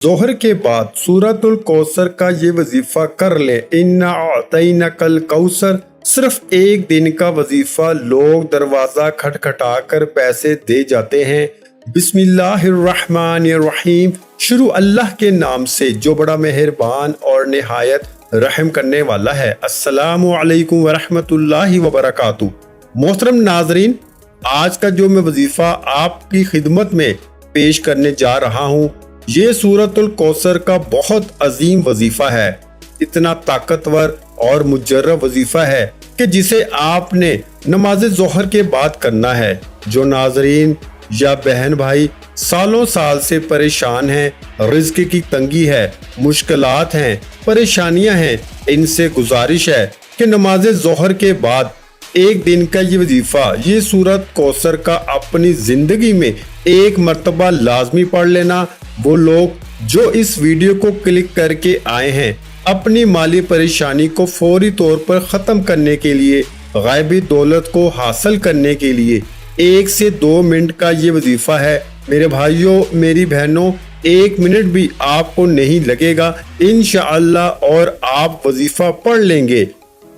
ज़ोहर के बाद सूरतुल कौसर का ये वजीफा कर ले। इन्ना अतैनकल कौसर सिर्फ एक दिन का वजीफा, लोग दरवाजा खटखटा कर पैसे दे जाते हैं। बिस्मिल्लाहिर्रहमानिर्रहीम, शुरू अल्लाह के नाम से जो बड़ा मेहरबान और निहायत रहम करने वाला है। अस्सलामु अलैकुम वरहमतुल्लाहि वबरकातुहू। मोहतरम नाजरीन, आज का जो मैं वजीफा आपकी खिदमत में पेश करने जा रहा हूँ, ये सूरतुल कौसर का बहुत अजीम वजीफा है। इतना ताकतवर और मुजर्रब वजीफा है कि जिसे आपने नमाज ज़ोहर के बाद करना है। जो नाजरीन या बहन भाई सालों साल से परेशान हैं, रिज़्क़ की तंगी है, मुश्किलात हैं, परेशानियां हैं, इनसे गुजारिश है कि नमाज ज़ोहर के बाद एक दिन का ये वजीफा, ये सूरत कौसर का अपनी ज़िंदगी में एक मर्तबा लाजमी पढ़ लेना। वो लोग जो इस वीडियो को क्लिक करके आए हैं अपनी माली परेशानी को फौरी तौर पर ख़त्म करने के लिए, गायबी दौलत को हासिल करने के लिए 1 से 2 मिनट का ये वजीफा है। मेरे भाइयों, मेरी बहनों, 1 मिनट भी आपको नहीं लगेगा इंशाअल्लाह, और आप वजीफा पढ़ लेंगे।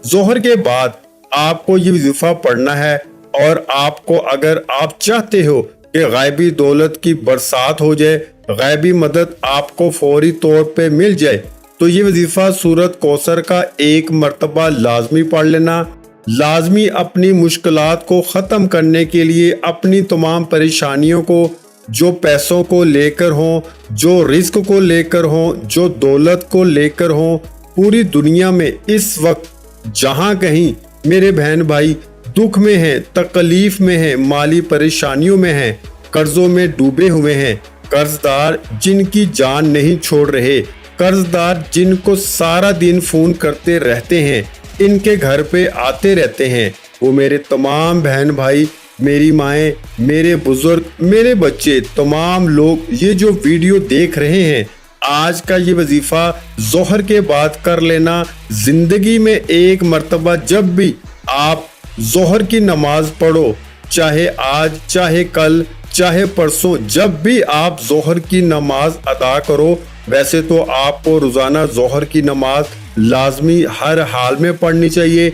ज़ोहर के बाद आपको ये वजीफा पढ़ना है, और आपको अगर आप चाहते हो कि गायबी दौलत की बरसात हो जाए, गायबी मदद आपको फौरी तौर पे मिल जाए, तो ये वजीफा सूरत कौसर का एक मर्तबा लाजमी पढ़ लेना। लाजमी अपनी मुश्किलात को ख़त्म करने के लिए, अपनी तमाम परेशानियों को, जो पैसों को लेकर हों, जो रिस्क को लेकर हों, जो दौलत को लेकर हों, पूरी दुनिया में इस वक्त जहाँ कहीं मेरे बहन भाई दुख में हैं, तकलीफ में हैं, माली परेशानियों में हैं, कर्जों में डूबे हुए हैं, कर्जदार जिनकी जान नहीं छोड़ रहे, कर्जदार जिनको सारा दिन फोन करते रहते हैं, इनके घर पे आते रहते हैं, वो मेरे तमाम बहन भाई, मेरी माएँ, मेरे बुजुर्ग, मेरे बच्चे, तमाम लोग ये जो वीडियो देख रहे हैं, आज का ये वजीफा ज़ोहर के बाद कर लेना। जिंदगी में एक मर्तबा जब भी आप ज़ोहर की नमाज पढ़ो, चाहे आज, चाहे कल, चाहे परसों, जब भी आप ज़ोहर की नमाज अदा करो, वैसे तो आपको रोज़ाना ज़ोहर की नमाज लाजमी हर हाल में पढ़नी चाहिए,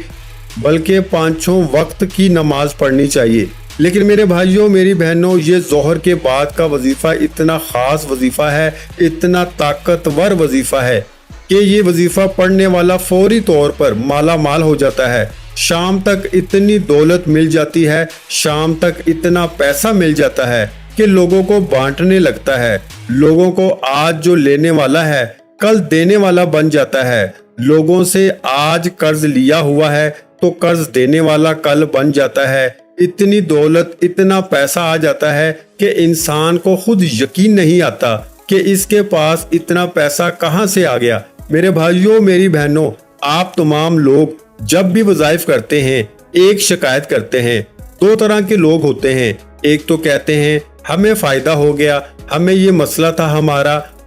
बल्कि 5 वक्त की नमाज पढ़नी चाहिए। लेकिन मेरे भाइयों, मेरी बहनों, ये ज़ोहर के बाद का वजीफ़ा इतना ख़ास वजीफ़ा है, इतना ताकतवर वजीफ़ा है कि ये वजीफ़ा पढ़ने वाला फौरी तौर पर माला माल हो जाता है। शाम तक इतनी दौलत मिल जाती है, शाम तक इतना पैसा मिल जाता है कि लोगों को बांटने लगता है। लोगों को आज जो लेने वाला है कल देने वाला बन जाता है। लोगों से आज कर्ज लिया हुआ है तो कर्ज देने वाला कल बन जाता है। इतनी दौलत, इतना पैसा आ जाता है कि इंसान को खुद यकीन नहीं आता कि इसके पास इतना पैसा कहां से आ गया। मेरे भाइयों, मेरी बहनों, आप तमाम लोग जब भी वज़ाइफ करते हैं एक शिकायत करते हैं। 2 तरह के लोग होते हैं। एक तो कहते हैं हमें फ़ायदा हो गया, हमें ये मसला था,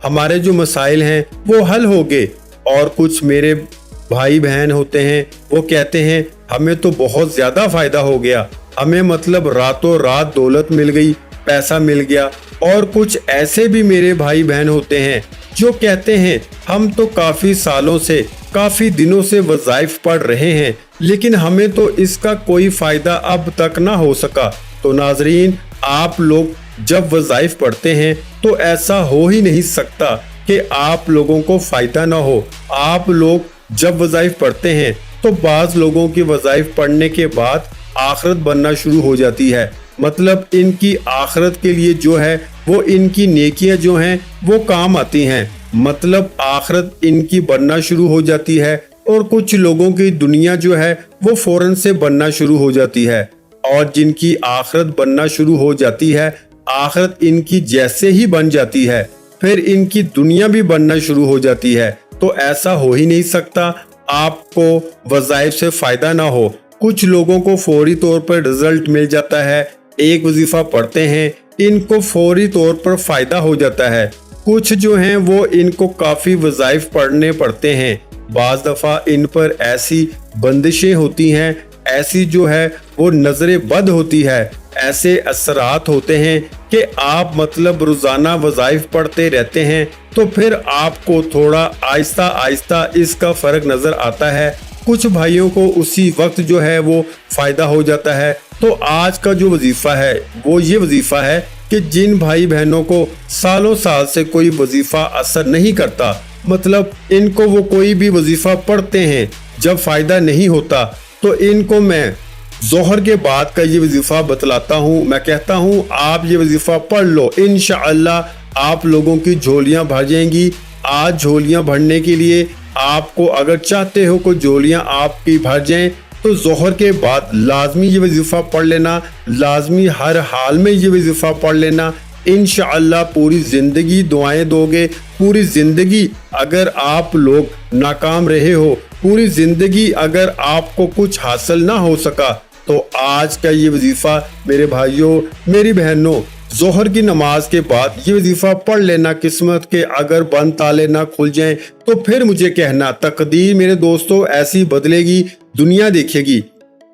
हमारे जो मसाइल हैं वो हल हो गए। और कुछ मेरे भाई बहन होते हैं, वो कहते हैं हमें तो बहुत ज़्यादा फ़ायदा हो गया, हमें मतलब रातों रात दौलत मिल गई, पैसा मिल गया। और कुछ ऐसे भी मेरे भाई बहन होते हैं जो कहते हैं हम तो काफ़ी सालों से, काफ़ी दिनों से वज़ाइफ पढ़ रहे हैं, लेकिन हमें तो इसका कोई फ़ायदा अब तक ना हो सका। तो नाजरीन, आप लोग जब वज़ाइफ पढ़ते हैं तो ऐसा हो ही नहीं सकता कि आप लोगों को फ़ायदा ना हो। आप लोग जब वज़ाइफ पढ़ते हैं तो बाज़ लोगों की वज़ाइफ पढ़ने के बाद आखिरत बनना शुरू हो जाती है। मतलब इनकी आखिरत के लिए जो है वो इनकी नेकियां जो हैं वो काम आती हैं। मतलब आखिरत इनकी बनना शुरू हो जाती है, और कुछ लोगों की दुनिया जो है वो फौरन से बनना शुरू हो जाती है। और जिनकी आखिरत बनना शुरू हो जाती है, आखिरत इनकी जैसे ही बन जाती है, फिर इनकी दुनिया भी बनना शुरू हो जाती है। तो ऐसा हो ही नहीं सकता आपको वज़ाइफ से फ़ायदा ना हो। कुछ लोगों को फौरी तौर पर रिजल्ट मिल जाता है, एक वजीफा पढ़ते हैं, इनको फौरी तौर पर फ़ायदा हो जाता है। कुछ जो हैं वो इनको काफ़ी वज़ाइफ पढ़ने पड़ते हैं। बाज़ दफ़ा इन पर ऐसी बंदिशें होती हैं, ऐसी जो है वो नज़र बद होती है, ऐसे असरात होते हैं کہ آپ मतलब रोजाना वज़ाइफ पढ़ते रहते हैं तो फिर आपको थोड़ा आहिस्ता आहिस्ता इसका फ़र्क नज़र आता है। कुछ भाइयों को उसी वक्त जो है वो फ़ायदा हो जाता है। तो आज का जो वजीफ़ा है वो ये वजीफ़ा है कि जिन भाई बहनों को सालों साल से कोई वजीफ़ा असर नहीं करता, मतलब इनको वो कोई भी वजीफ़ा पढ़ते हैं जब फ़ायदा नहीं होता, तो इनको मैं ज़ोहर के बाद का ये वजीफ़ा बतलाता हूँ। मैं कहता हूँ आप ये वजीफ़ा पढ़ लो, इंशाअल्लाह आप लोगों की झोलियाँ भर जाएंगी। आज झोलियाँ भरने के लिए आपको अगर चाहते हो कि झोलियाँ आपकी भर जाएं तो ज़ोहर के बाद लाजमी ये वजीफ़ा पढ़ लेना, लाजमी हर हाल में ये वजीफ़ा पढ़ लेना। इंशाअल्लाह पूरी ज़िंदगी दुआएं दोगे। पूरी ज़िंदगी अगर आप लोग नाकाम रहे हो, पूरी ज़िंदगी अगर आपको कुछ हासिल ना हो सका, तो आज का ये वजीफ़ा मेरे भाइयों मेरी बहनों ज़ोहर की नमाज के बाद ये वजीफ़ा पढ़ लेना। किस्मत के अगर बंद ताले ना खुल जाएं तो फिर मुझे कहना, तकदीर मेरे दोस्तों ऐसी बदलेगी, दुनिया देखेगी।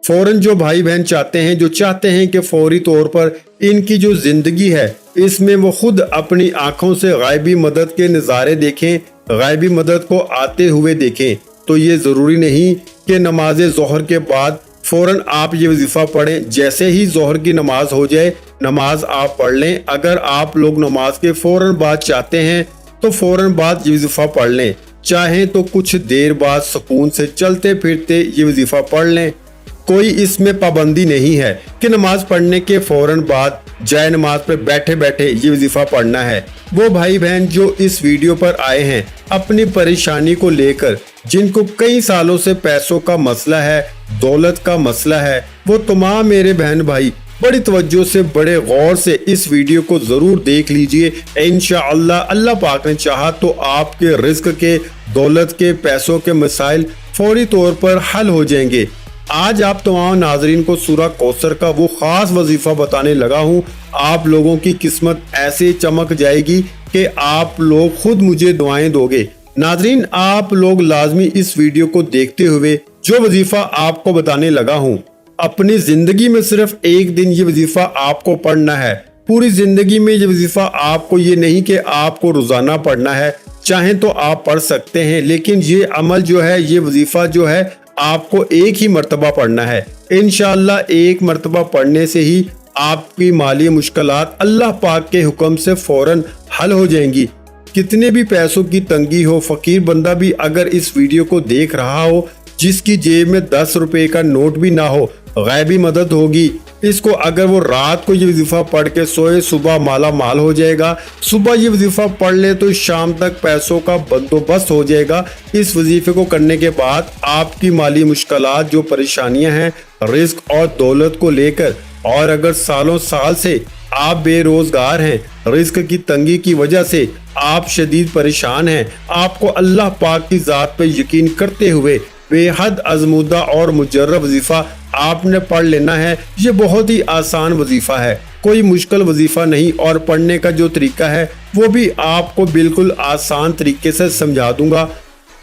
फौरन जो भाई बहन चाहते हैं, जो चाहते हैं कि फौरी तौर पर इनकी जो ज़िंदगी है इसमें वो खुद अपनी आंखों से गायबी मदद के नज़ारे देखें, गायबी मदद को आते हुए देखें, तो ये ज़रूरी नहीं कि नमाज ज़ोहर के बाद फौरन आप ये वजीफ़ा पढ़ें। जैसे ही ज़ोहर की नमाज हो जाए नमाज आप पढ़ लें। अगर आप लोग नमाज के फौरन बाद चाहते हैं तो फौरन बाद ये वजीफ़ा पढ़ लें, चाहें तो कुछ देर बाद सुकून से चलते फिरते ये वजीफ़ा पढ़ लें। कोई इसमें पाबंदी नहीं है कि नमाज पढ़ने के फौरन बाद जाए नमाज पर बैठे बैठे ये वजीफ़ा पढ़ना है। वो भाई बहन जो इस वीडियो पर आए हैं अपनी परेशानी को लेकर, जिनको कई सालों से पैसों का मसला है, दौलत का मसला है, वो तमाम मेरे बहन भाई बड़ी तवज्जो से बड़े गौर से इस वीडियो को जरूर देख लीजिए। इंशाअल्लाह अल्लाह पाक ने चाहा तो आपके रिस्क के, दौलत के, पैसों के मसाइल फौरी तौर पर हल हो जाएंगे। आज आप तमाम नाजरीन को सूरह कौसर का वो खास वजीफा बताने लगा हूँ। आप लोगों की किस्मत ऐसे चमक जाएगी कि आप लोग खुद मुझे दुआएं दोगे। नाजरीन आप लोग लाजमी इस वीडियो को देखते हुए जो वजीफा आपको बताने लगा हूँ, अपनी जिंदगी में सिर्फ एक दिन ये वजीफा आपको पढ़ना है। पूरी जिंदगी में ये वजीफा आपको, ये नहीं कि आपको रोजाना पढ़ना है, चाहें तो आप पढ़ सकते हैं, लेकिन ये अमल जो है, ये वजीफा जो है आपको एक ही मर्तबा पढ़ना है। इंशाअल्लाह एक मर्तबा पढ़ने से ही आपकी माली मुश्किलात अल्लाह पाक के हुक्म से फौरन हल हो जाएंगी। कितने भी पैसों की तंगी हो, फकीर बंदा भी अगर इस वीडियो को देख रहा हो, जिसकी जेब में 10 रुपए का नोट भी ना हो, गैबी मदद होगी। इसको अगर वो रात को ये वजीफा पढ़ के सोए, सुबह माला माल हो जाएगा। सुबह ये वजीफा पढ़ ले तो शाम तक पैसों का बंदोबस्त हो जाएगा। इस वजीफे को करने के बाद आपकी माली मुश्किलात, जो परेशानियां हैं रिस्क और दौलत को लेकर, और अगर सालों साल से आप बेरोजगार हैं, रिस्क की तंगी की वजह से आप शदीद परेशान हैं, आपको अल्लाह पाक की जात पे यकीन करते हुए बेहद आजमूदा और मुजर्रब वजीफा आपने पढ़ लेना है। ये बहुत ही आसान वजीफा है, कोई मुश्किल वजीफा नहीं, और पढ़ने का जो तरीका है वो भी आपको बिल्कुल आसान तरीके से समझा दूंगा।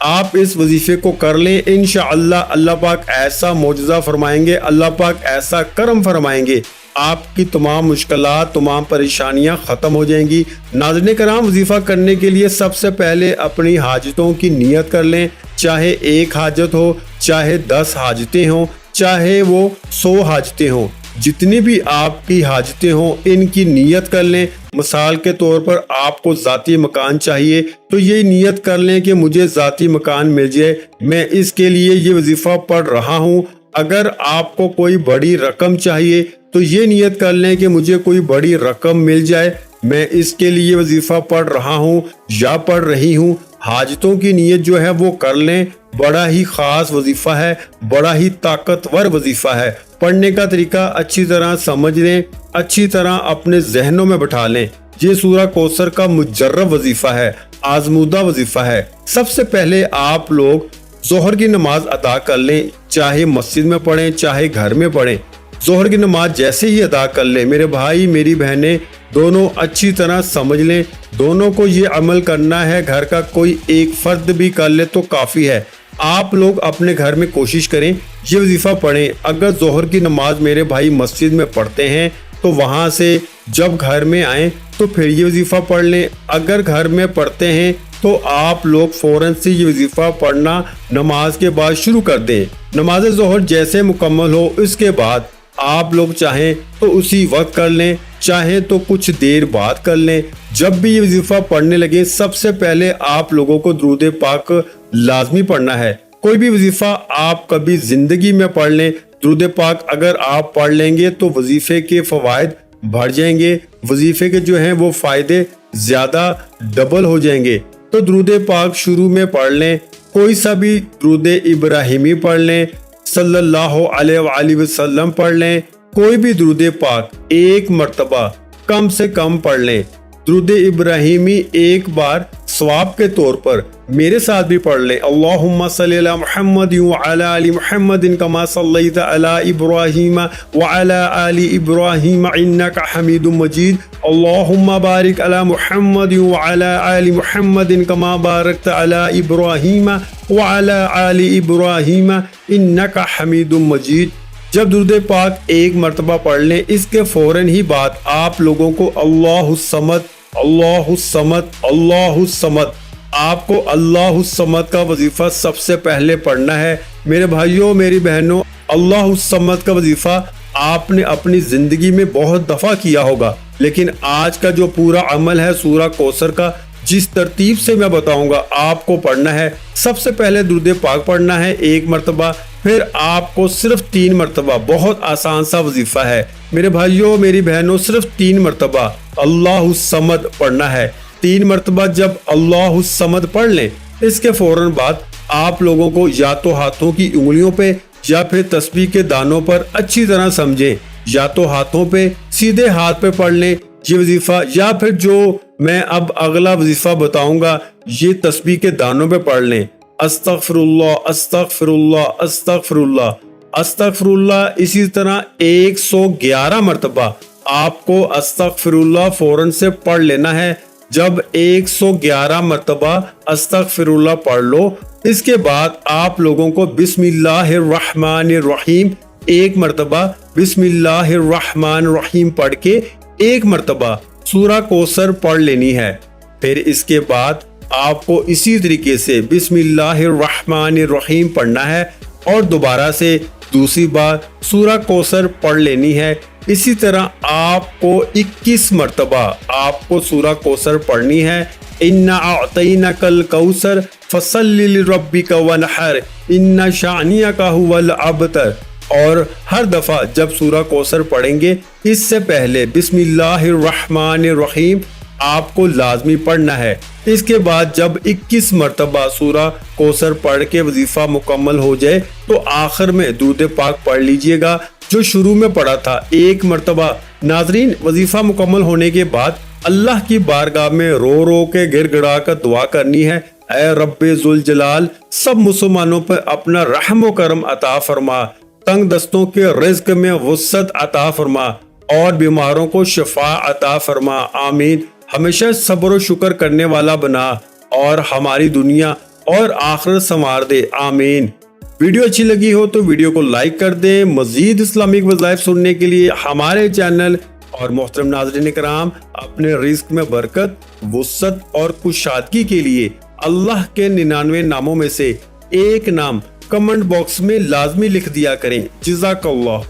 आप इस वजीफे को कर लें, इंशाअल्लाह अल्लाह पाक ऐसा मौजज़ा फरमाएंगे, अल्लाह पाक ऐसा करम फरमाएंगे, आपकी तमाम मुश्किलात, तमाम परेशानियां ख़त्म हो जाएंगी। नाज़रीन कराम, वजीफ़ा करने के लिए सबसे पहले अपनी हाजतों की नियत कर लें। चाहे एक हाजत हो, चाहे 10 हाजतें हों, चाहे वो 100 हाजतें हों, जितनी भी आपकी हाजतें हों इनकी नियत कर लें। मिसाल के तौर पर आपको ज़ाती मकान चाहिए तो ये नियत कर लें कि मुझे ज़ाती मकान मिल जाए, मैं इसके लिए ये वजीफ़ा पढ़ रहा हूँ। अगर आपको कोई बड़ी रकम चाहिए तो ये नियत कर लें कि मुझे कोई बड़ी रकम मिल जाए, मैं इसके लिए वजीफ़ा पढ़ रहा हूँ या पढ़ रही हूँ। हाजतों की नियत जो है वो कर लें। बड़ा ही खास वजीफ़ा है, बड़ा ही ताकतवर वजीफ़ा है। पढ़ने का तरीका अच्छी तरह समझ लें, अच्छी तरह अपने जहनों में बैठा लें। ये सूरह कौसर का मुजर्रब वजीफ़ा है, आजमूदा वजीफ़ा है। सबसे पहले आप लोग ज़ोहर की नमाज अदा कर लें, चाहे मस्जिद में पढ़ें चाहे घर में पढ़ें। ज़ोहर की नमाज जैसे ही अदा कर लें, मेरे भाई मेरी बहनें दोनों अच्छी तरह समझ लें, दोनों को ये अमल करना है। घर का कोई एक फर्द भी कर ले तो काफ़ी है। आप लोग अपने घर में कोशिश करें ये वजीफ़ा पढ़ें। अगर ज़ोहर की नमाज मेरे भाई मस्जिद में पढ़ते हैं تو وہاں سے جب گھر میں آئیں تو پھر یہ وظیفہ پڑھ لیں۔ اگر گھر میں پڑھتے ہیں تو آپ لوگ فوراً سے یہ وظیفہ پڑھنا نماز کے بعد شروع کر دیں۔ نماز ظہر جیسے مکمل ہو اس کے بعد آپ لوگ چاہیں تو اسی وقت کر لیں، چاہیں تو کچھ دیر بعد کر لیں۔ جب بھی یہ وظیفہ پڑھنے لگیں سب سے پہلے آپ لوگوں کو درود پاک لازمی پڑھنا ہے۔ کوئی بھی وظیفہ آپ کبھی زندگی میں پڑھ لیں، درود پاک اگر آپ پڑھ لیں گے تو وظیفے کے فوائد بڑھ جائیں گے، وظیفے کے جو ہیں وہ فائدے زیادہ ڈبل ہو جائیں گے۔ تو درود پاک شروع میں پڑھ لیں، کوئی سا بھی درود ابراہیمی پڑھ لیں، صلی اللہ علیہ وآلہ وسلم پڑھ لیں، کوئی بھی درود پاک ایک مرتبہ کم سے کم پڑھ لیں۔ درود ابراہیمی ایک بار ثواب کے طور پر میرے ساتھ بھی پڑھ لیں، اللہم صلی علی محمد وعلی آل محمد کما صلیت علی ابراہیم وعلی آل ابراہیم انک حمید مجید، اللہم بارک علی محمد وعلی آل محمد کما بارکت علی ابراہیم وعلی آل ابراہیم انک حمید مجید۔ جب درود پاک ایک مرتبہ پڑھ لیں اس کے فوراً ہی بعد آپ لوگوں کو اللہ الصمد اللہ الصمد اللہ الصمد، آپ کو اللہ الصمد کا وظیفہ سب سے پہلے پڑھنا ہے۔ میرے بھائیوں میری بہنوں، اللہ الصمد کا وظیفہ آپ نے اپنی زندگی میں بہت دفعہ کیا ہوگا، لیکن آج کا جو پورا عمل ہے سورہ کوثر کا، جس ترتیب سے میں بتاؤں گا آپ کو پڑھنا ہے۔ سب سے پہلے درود پاک پڑھنا ہے ایک مرتبہ، پھر آپ کو صرف 3 مرتبہ، بہت آسان سا وظیفہ ہے میرے بھائیوں میری بہنوں، صرف 3 مرتبہ اللہ الصمد پڑھنا ہے۔ 3 مرتبہ جب اللہ الصمد پڑھ لیں اس کے فوراً بعد آپ لوگوں کو یا تو ہاتھوں کی انگلیوں پہ یا پھر تسبیح کے دانوں پر اچھی طرح سمجھیں، یا تو ہاتھوں پہ سیدھے ہاتھ پہ پڑھ لیں یہ وظیفہ، یا پھر جو میں اب اگلا وظیفہ بتاؤں گا یہ تسبیح کے دانوں پہ پڑھ لیں، استغفر اللہ استغفر اللہ استغفر اللہ استغفر اللہ۔ اسی طرح 111 مرتبہ آپ کو استغفر اللہ فوراً سے پڑھ لینا ہے۔ جب 111 مرتبہ استغفر اللہ پڑھ لو اس کے بعد آپ لوگوں کو بسم اللہ الرحمن الرحیم ایک مرتبہ بسم اللہ الرحمن الرحیم پڑھ کے ایک مرتبہ سورہ کوثر پڑھ لینی ہے۔ پھر اس کے بعد آپ کو اسی طریقے سے بسم اللہ الرحمن الرحیم پڑھنا ہے اور دوبارہ سے دوسری بار سورہ کوثر پڑھ لینی ہے۔ اسی طرح آپ کو 21 مرتبہ آپ کو سورہ کوثر پڑھنی ہے۔ اِنَّا أَعْطَيْنَاكَ الْكَوْثَرَ فَصَلِّ لِرَبِّكَ وَانْحَرْ إِنَّ شَانِئَكَ هُوَ الْأَبْتَرُ۔ اور ہر دفعہ جب سورہ کوثر پڑھیں گے اس سے پہلے بسم اللہ الرحمن الرحیم آپ کو لازمی پڑھنا ہے۔ اس کے بعد جب 21 مرتبہ سورہ کوثر پڑھ کے وظیفہ مکمل ہو جائے تو آخر میں درود پاک پڑھ لیجئے گا جو شروع میں پڑھا تھا ایک مرتبہ۔ ناظرین، وظیفہ مکمل ہونے کے بعد اللہ کی بارگاہ میں رو رو کے گر گڑا کر دعا کرنی ہے، اے رب ذوالجلال سب مسلمانوں پر اپنا رحم و کرم عطا فرما، تنگ دستوں کے رزق میں وسعت عطا فرما اور بیماروں کو شفا عطا فرما، آمین۔ ہمیشہ صبر و شکر کرنے والا بنا اور ہماری دنیا اور آخرت سنوار دے، آمین۔ ویڈیو اچھی لگی ہو تو ویڈیو کو لائک کر دیں۔ مزید اسلامک وظائف سننے کے لیے ہمارے چینل اور محترم ناظرین کرام اپنے رزق میں برکت، وسعت اور کشادگی کے لیے اللہ کے 99 ناموں میں سے ایک نام کمنٹ باکس میں لازمی لکھ دیا کریں۔ جزاک اللہ۔